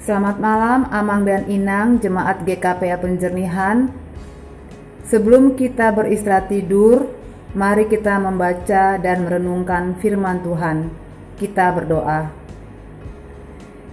Selamat malam Amang dan Inang, Jemaat GKPA Penjernihan. Sebelum kita beristirahat tidur, mari kita membaca dan merenungkan firman Tuhan. Kita berdoa.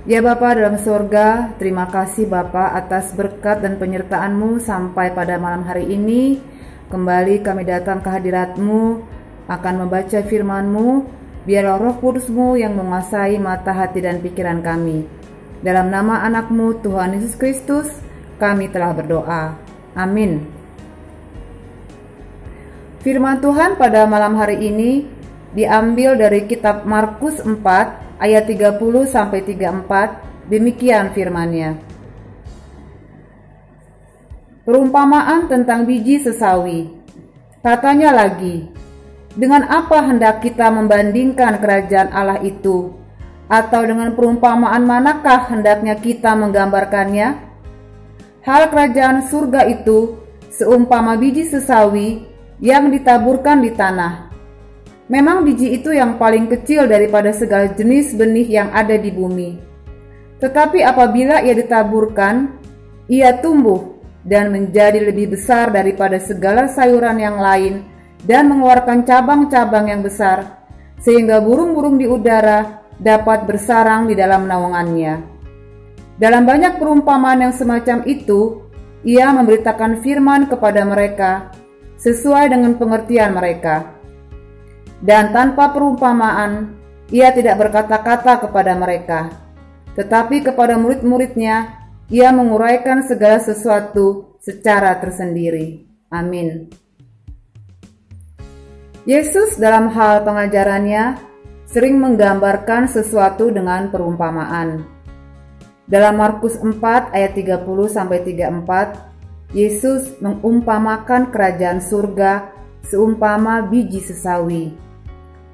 Ya Bapa dalam surga, terima kasih Bapa atas berkat dan penyertaan-Mu sampai pada malam hari ini. Kembali kami datang ke hadirat-Mu, akan membaca firman-Mu. Biarlah Roh Kudus-Mu yang menguasai mata hati dan pikiran kami. Dalam nama anak-Mu Tuhan Yesus Kristus, kami telah berdoa. Amin. Firman Tuhan pada malam hari ini diambil dari kitab Markus 4 ayat 30-34. Demikian firman-Nya. Perumpamaan tentang biji sesawi. Katanya lagi, dengan apa hendak kita membandingkan kerajaan Allah itu? Atau dengan perumpamaan manakah hendaknya kita menggambarkannya? Hal kerajaan surga itu seumpama biji sesawi yang ditaburkan di tanah. Memang biji itu yang paling kecil daripada segala jenis benih yang ada di bumi. Tetapi apabila ia ditaburkan, ia tumbuh dan menjadi lebih besar daripada segala sayuran yang lain dan mengeluarkan cabang-cabang yang besar, sehingga burung-burung di udara dapat bersarang di dalam naungannya. Dalam banyak perumpamaan yang semacam itu, ia memberitakan firman kepada mereka sesuai dengan pengertian mereka. Dan tanpa perumpamaan, ia tidak berkata-kata kepada mereka, tetapi kepada murid-muridnya, ia menguraikan segala sesuatu secara tersendiri. Amin. Yesus dalam hal pengajarannya sering menggambarkan sesuatu dengan perumpamaan. Dalam Markus 4 ayat 30-34, Yesus mengumpamakan kerajaan surga seumpama biji sesawi.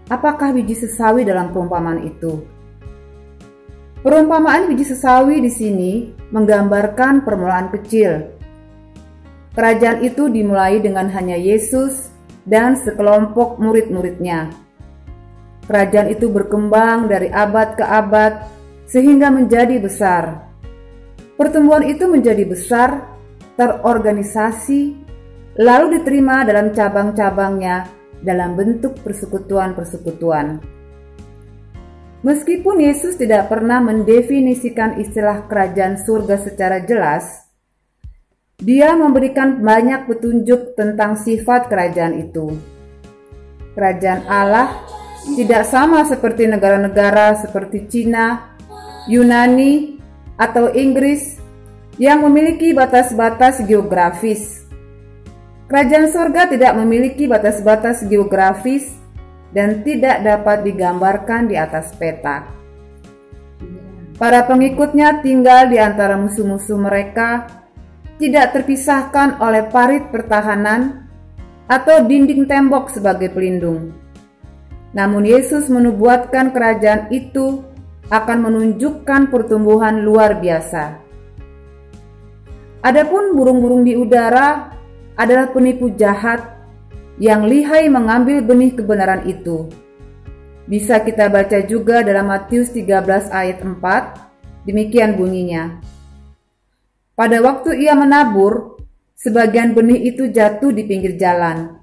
Apakah biji sesawi dalam perumpamaan itu? Perumpamaan biji sesawi di sini menggambarkan permulaan kecil. Kerajaan itu dimulai dengan hanya Yesus dan sekelompok murid-muridnya. Kerajaan itu berkembang dari abad ke abad sehingga menjadi besar. Pertumbuhan itu menjadi besar, terorganisasi, lalu diterima dalam cabang-cabangnya dalam bentuk persekutuan-persekutuan. Meskipun Yesus tidak pernah mendefinisikan istilah kerajaan surga secara jelas, Dia memberikan banyak petunjuk tentang sifat kerajaan itu. Kerajaan Allah tidak sama seperti negara-negara seperti Cina, Yunani, atau Inggris yang memiliki batas-batas geografis. Kerajaan surga tidak memiliki batas-batas geografis dan tidak dapat digambarkan di atas peta. Para pengikutnya tinggal di antara musuh-musuh mereka, tidak terpisahkan oleh parit pertahanan atau dinding tembok sebagai pelindung. Namun Yesus menubuatkan kerajaan itu akan menunjukkan pertumbuhan luar biasa. Adapun burung-burung di udara adalah penipu jahat yang lihai mengambil benih kebenaran itu. Bisa kita baca juga dalam Matius 13 ayat 4, demikian bunyinya. Pada waktu ia menabur, sebagian benih itu jatuh di pinggir jalan.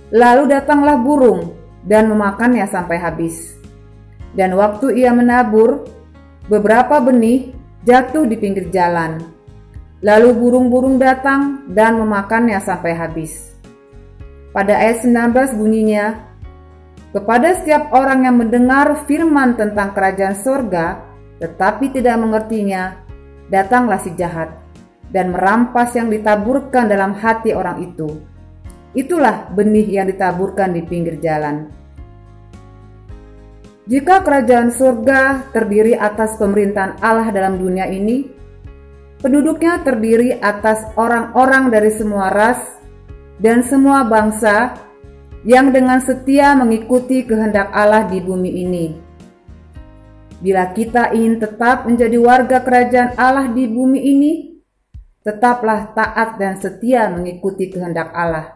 Lalu datanglah burung dan memakannya sampai habis. Dan waktu ia menabur, beberapa benih jatuh di pinggir jalan. Lalu burung-burung datang dan memakannya sampai habis. Pada ayat 19 bunyinya, kepada setiap orang yang mendengar firman tentang kerajaan surga, tetapi tidak mengertinya, datanglah si jahat dan merampas yang ditaburkan dalam hati orang itu. Itulah benih yang ditaburkan di pinggir jalan. Jika kerajaan surga terdiri atas pemerintahan Allah dalam dunia ini, penduduknya terdiri atas orang-orang dari semua ras dan semua bangsa yang dengan setia mengikuti kehendak Allah di bumi ini. Bila kita ingin tetap menjadi warga kerajaan Allah di bumi ini, tetaplah taat dan setia mengikuti kehendak Allah,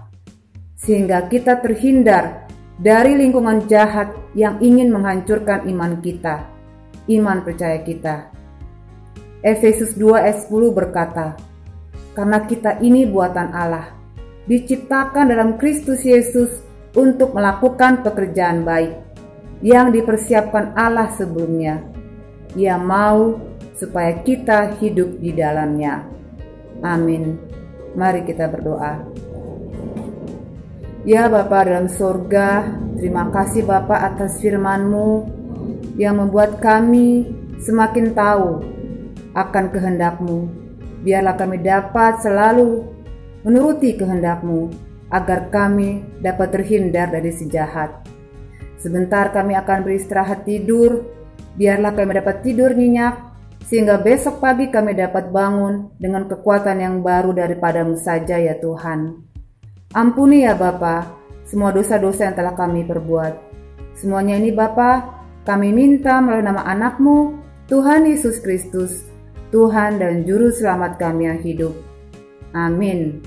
sehingga kita terhindar dari lingkungan jahat yang ingin menghancurkan iman kita, iman percaya kita. Efesus 2 ayat 10 berkata, "Karena kita ini buatan Allah, diciptakan dalam Kristus Yesus untuk melakukan pekerjaan baik yang dipersiapkan Allah sebelumnya. Ia mau supaya kita hidup di dalamnya." Amin. Mari kita berdoa. Ya Bapa dalam sorga, terima kasih Bapa atas firman-Mu yang membuat kami semakin tahu akan kehendak-Mu. Biarlah kami dapat selalu menuruti kehendak-Mu agar kami dapat terhindar dari si jahat. Sebentar kami akan beristirahat tidur, biarlah kami dapat tidur nyenyak, sehingga besok pagi kami dapat bangun dengan kekuatan yang baru daripada-Mu saja ya Tuhan. Ampuni ya Bapa semua dosa-dosa yang telah kami perbuat. Semuanya ini Bapa, kami minta melalui nama anak-Mu, Tuhan Yesus Kristus, Tuhan dan Juru Selamat kami yang hidup. Amin.